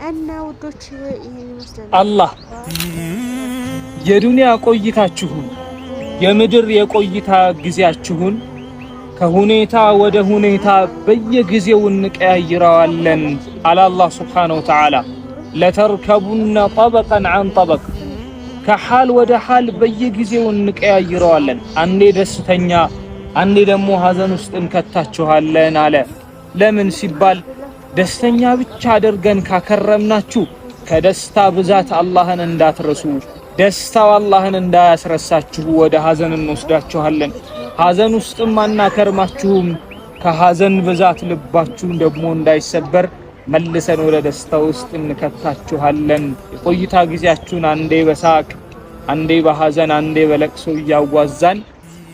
እና ውዶች ይሄን ይመስላል። አላህ የዱንያ ቆይታችሁን የምድር የቆይታ ጊዜያችሁን ከሁኔታ ወደ ሁኔታ በየጊዜው እንቀያይረዋለን አለ አላህ ሱብሓነሁ ወተዓላ። ለተርከቡነ ጠበቀን ዐን ጠበቅ ከሐል ወደ ሐል በየጊዜው እንቀያይረዋለን። አንዴ ደስተኛ አንዴ ደግሞ ሐዘን ውስጥ እንከታችኋለን አለ። ለምን ሲባል ደስተኛ ብቻ አድርገን ካከረምናችሁ ከደስታ ብዛት አላህን እንዳትረሱ፣ ደስታው አላህን እንዳያስረሳችሁ ወደ ሐዘን እንወስዳችኋለን። ሐዘን ውስጥም አናከርማችሁም፣ ከሐዘን ብዛት ልባችሁ ደግሞ እንዳይሰበር መልሰን ወደ ደስታ ውስጥ እንከታችኋለን። የቆይታ ጊዜያችሁን አንዴ በሳቅ አንዴ በሐዘን አንዴ በለቅሶ እያዋዛን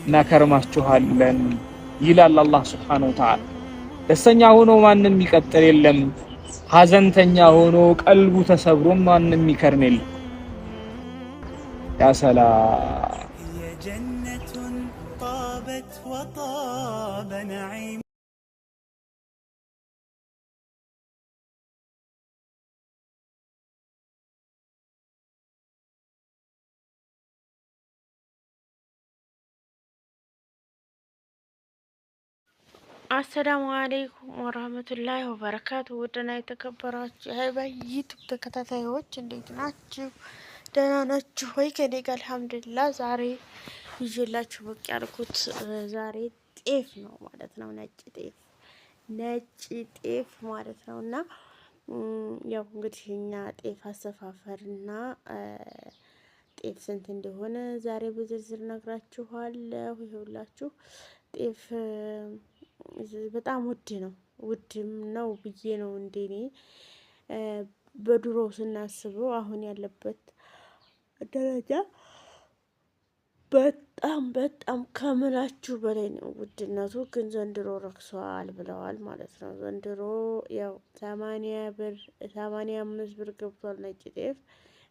እናከርማችኋለን ይላል አላህ ሱብሓነሁ ወተዓላ። ደስተኛ ሆኖ ማንም ይቀጥል የለም፣ ሐዘንተኛ ሆኖ ቀልቡ ተሰብሮ ማንም ይከርም የለም። ያ ሰላም የጀነቱን ጣበት ወጣበ ነዒም አሰላሙ አለይኩም ወራህመቱላሂ ወበረካቱ። ውድና የተከበራችሁ ዩቲዩብ ተከታታዮች እንዴት ናችሁ? ደህና ናችሁ ወይ? ከኔ ጋር አልሐምዱሊላህ። ዛሬ ይዤላችሁ ብቅ ያልኩት ዛሬ ጤፍ ነው ማለት ነው። ነጭ ጤፍ ማለት ነው። እና ያው እንግዲህ እኛ ጤፍ አሰፋፈርና ጤፍ ስንት እንደሆነ ዛሬ በዝርዝር ነግራችኋለሁ። ይኸውላችሁ ጤፍ በጣም ውድም ነው ብዬ ነው እንደኔ በድሮ ስናስበው አሁን ያለበት ደረጃ በጣም ከምላችሁ በላይ ነው ውድነቱ። ግን ዘንድሮ ረክሷል ብለዋል ማለት ነው። ዘንድሮ ያው 85 ብር ገብቷል ነጭ ጤፍ።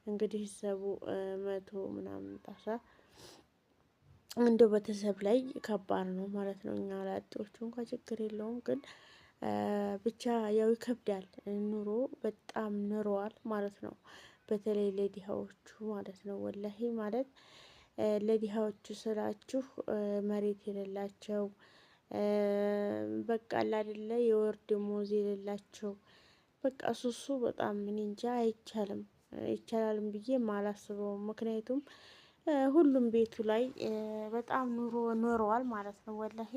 እንግዲህ ሰቡ 100 ምናምን ጣሳ እንደው ቤተሰብ ላይ ከባድ ነው ማለት ነው። እኛ ላጤዎቹ እንኳን ችግር የለውም፣ ግን ብቻ ያው ይከብዳል። ኑሮ በጣም ንሯል ማለት ነው። በተለይ ለዲሃዎቹ ማለት ነው። ወላሂ ማለት ለዲሃዎቹ ስላችሁ መሬት የሌላቸው በቃ አይደለ የወር ደመወዝ የሌላቸው በቃ እሱ በጣም ምን እንጃ ይቻላልም ብዬ ማላስበውም። ምክንያቱም ሁሉም ቤቱ ላይ በጣም ኑሮዋል ማለት ነው ወላሂ።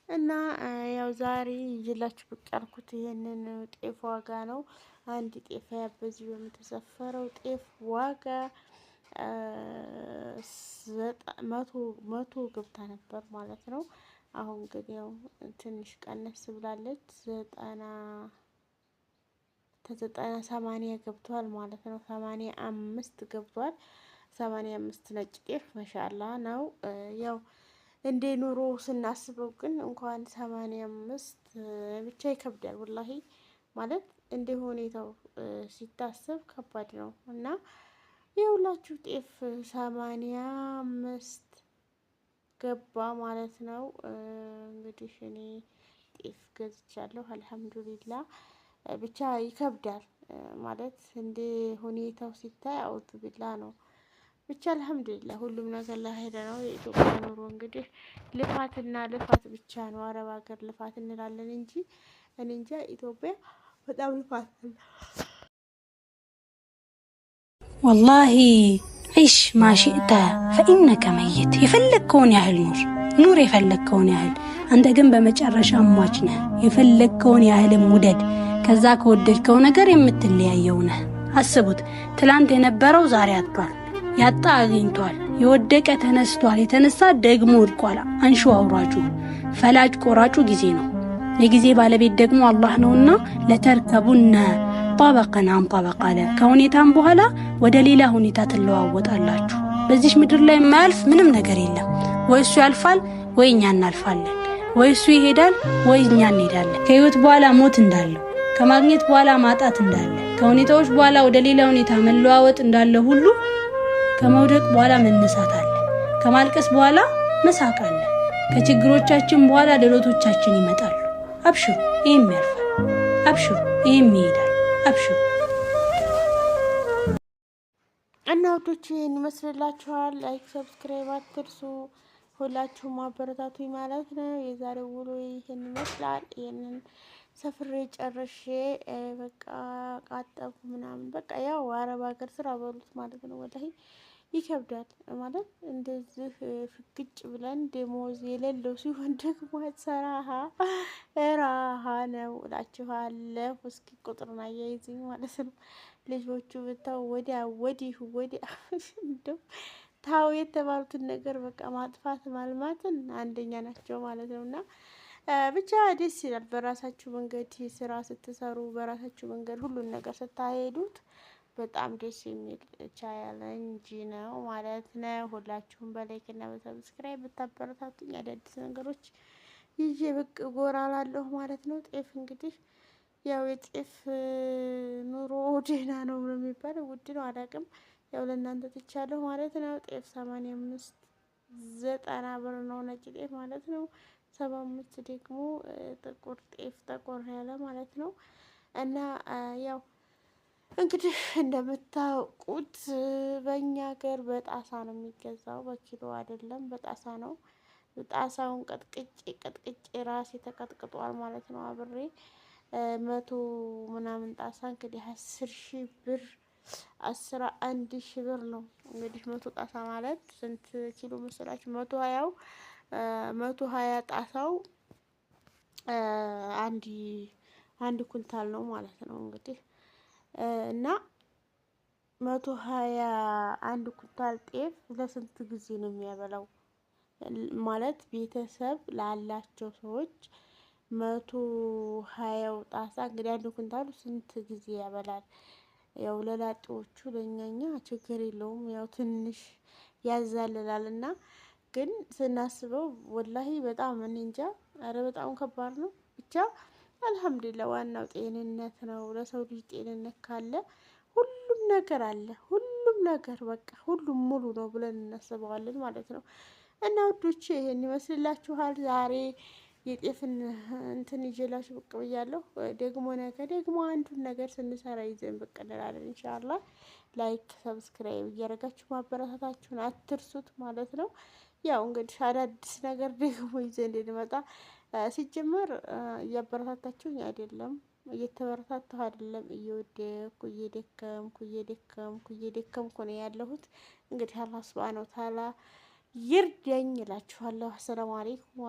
እና ያው ዛሬ ይዤላችሁ ብቅ ያልኩት ይሄንን ጤፍ ዋጋ ነው። አንድ ጤፍ በዚህ በምተሰፈረው ጤፍ ዋጋ 100 ገብታ ነበር ማለት ነው። አሁን ግን ያው ትንሽ ቀነስ ብላለች። 80 ገብቷል ማለት ነው። 85 ገብቷል። 85 ነጭ ጤፍ ማሻአላ ነው። ያው እንደ ኑሮ ስናስበው ግን እንኳን 85 ብቻ ይከብዳል ወላሂ። ማለት እንደ ሁኔታው ሲታሰብ ከባድ ነው። እና የሁላችሁ ጤፍ 85 ገባ ማለት ነው። እንግዲህ እኔ ጤፍ ገዝቻለሁ አልሐምዱሊላህ። ብቻ ይከብዳል ማለት እንደ ሁኔታው ሲታይ አውጡ ቢላ ነው። ብቻ አልሐምዱሊላህ ሁሉም ነገር ለሄደ ነው። የኢትዮጵያ ኑሮ እንግዲህ ልፋትና ልፋት ብቻ ነው። አረብ ሀገር ልፋት እንላለን እንጂ እኔ እንጃ ኢትዮጵያ በጣም ልፋት አለ። ወላሂ ዒሽ ማሽእተ ፈኢነከ መይት። የፈለግከውን ያህል ኑር የፈለግከውን ያህል። አንተ ግን በመጨረሻ ሟች ነህ። የፈለግከውን ያህልም ውደድ። ከዛ ከወደድከው ነገር የምትለያየው ነህ። አስቡት፣ ትላንት የነበረው ዛሬ አጥቷል። ያጣ አግኝቷል። የወደቀ ተነስቷል። የተነሳ ደግሞ ወድቋል። አንሹ አውራጁ ፈላጭ ቆራጩ ጊዜ ነው። የጊዜ ባለቤት ደግሞ አላህ ነውና ለተርከቡነ ጠበቀን ዐን ጠበቅ አለ። ከሁኔታም በኋላ ወደ ሌላ ሁኔታ ትለዋወጣላችሁ። በዚህ ምድር ላይ የማያልፍ ምንም ነገር የለም። ወይ እሱ ያልፋል ወይ እኛ እናልፋለን። ወይ እሱ ይሄዳል ወይ እኛ እንሄዳለን። ከህይወት በኋላ ሞት እንዳለው፣ ከማግኘት በኋላ ማጣት እንዳለ፣ ከሁኔታዎች በኋላ ወደ ሌላ ሁኔታ መለዋወጥ እንዳለ ሁሉ ከመውደቅ በኋላ መነሳት አለ። ከማልቀስ በኋላ መሳቅ አለ። ከችግሮቻችን በኋላ ሌሎቻችን ይመጣሉ። አብሽሩ፣ ይሄም ያልፋል። አብሽሩ፣ ይሄም ይሄዳል። አብሽሩ። እና ውዶች ይህን ይመስልላችኋል። ላይክ ሰብስክራይብ አትርሱ። ሁላችሁም አበረታቱኝ ማለት ነው። የዛሬው ውሎ ይህን ይመስላል። ይህንን ሰፍሬ ጨርሼ በቃ ቃጠብኩ ምናምን በቃ ያው አረብ ሀገር ስራ በሉት ማለት ነው። ወላሂ ይከብዳል ማለት እንደዚህ ፍግጭ ብለን ደሞዝ የሌለው ሲሆን ደግሞ ሰራሃ ራሃ ነው እላችኋለሁ። እስኪ ቁጥሩን አያይዝኝ ማለት ነው። ልጆቹ ብታው ወዲያ ወዲህ ወዲያ እንደው ታው የተባሉትን ነገር በቃ ማጥፋት ማልማትን አንደኛ ናቸው ማለት ነው። እና ብቻ ደስ ይላል። በራሳችሁ መንገድ ስራ ስትሰሩ በራሳችሁ መንገድ ሁሉን ነገር ስታሄዱት በጣም ደስ የሚል ቻሌንጅ ነው ማለት ነው። ሁላችሁም በላይክ እና በሰብስክራይብ ብታበረታቱኝ አዳዲስ ነገሮች ይዤ ብቅ ጎራ ላለሁ ማለት ነው። ጤፍ እንግዲህ ያው የጤፍ ኑሮ ደህና ነው የሚባለው፣ ውድ ነው አላውቅም። ያው ለእናንተ ትቻለሁ ማለት ነው። ጤፍ 85 90 ብር ነው ነጭ ጤፍ ማለት ነው። 75 ደግሞ ጥቁር ጤፍ ጠቆር ያለ ማለት ነው። እና ያው እንግዲህ እንደምታውቁት በእኛ ሀገር በጣሳ ነው የሚገዛው፣ በኪሎ አይደለም፣ በጣሳ ነው። ጣሳውን ቀጥቅጬ ራሴ ተቀጥቅጧል ማለት ነው አብሬ 100 ምናምን ጣሳ እንግዲህ 10,000 ብር 11,000 ብር ነው እንግዲህ 100 ጣሳ ማለት ስንት ኪሎ መሰላችሁ? 120 ጣሳው አንድ ኩንታል ነው ማለት ነው እንግዲህ እና 121 ኩንታል ጤፍ ለስንት ጊዜ ነው የሚያበላው? ማለት ቤተሰብ ላላቸው ሰዎች 120 ጣሳ እንግዲህ አንድ ኩንታሉ ስንት ጊዜ ያበላል? ያው ለላጤዎቹ ለኛኛ ችግር የለውም፣ ያው ትንሽ ያዛልላል እና ግን ስናስበው ወላሂ በጣም እኔ እንጃ፣ ኧረ በጣም ከባድ ነው። ብቻ አልሐምዱሊላህ ዋናው ጤንነት ነው። ለሰው ልጅ ጤንነት ካለ ሁሉም ነገር አለ። ሁሉም ነገር በቃ ሁሉም ሙሉ ነው ብለን እናስበዋለን ማለት ነው። እና ውዶቼ ይሄን ይመስልላችኋል ዛሬ የጤፍን እንትን ይዤላችሁ ብቅ ብያለሁ። ደግሞ ነገ ደግሞ አንዱን ነገር ስንሰራ ይዘን ብቅ እንላለን ኢንሻአላህ። ላይክ ሰብስክራይብ እያደረጋችሁ ማበረታታችሁን አትርሱት ማለት ነው። ያው እንግዲህ አዳዲስ ነገር ደግሞ ይዘን እንድንመጣ ሲጀመር እያበረታታችሁኝ አይደለም፣ እየተበረታታሁ አይደለም፣ እየደከምኩ ነው ያለሁት። እንግዲህ አላህ ሱብሃነሁ ወተዓላ ይርዳኝ እላችኋለሁ። አሰላሙ አለይኩም።